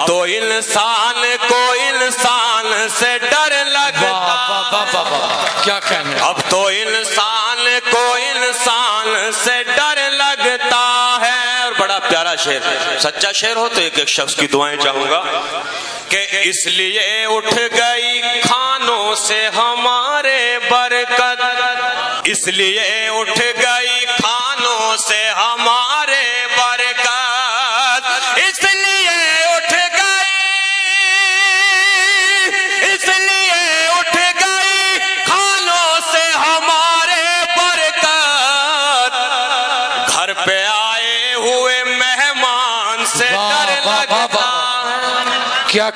तो इंसान को इंसान से डर लगता। क्या कहने। अब तो इंसान को इंसान से डर लगता है। और बड़ा प्यारा शेर, सच्चा शेर हो तो एक एक शख्स की दुआएं चाहूंगा कि इसलिए उठ गई खानों से हमारे बरकत, इसलिए उठ गई खानों से हमारे बरकत, इसलिए उठ गई, इसलिए उठ गई खानों से हमारे बरकत। घर पे आए हुए मेहमान से डर लगता है। क्या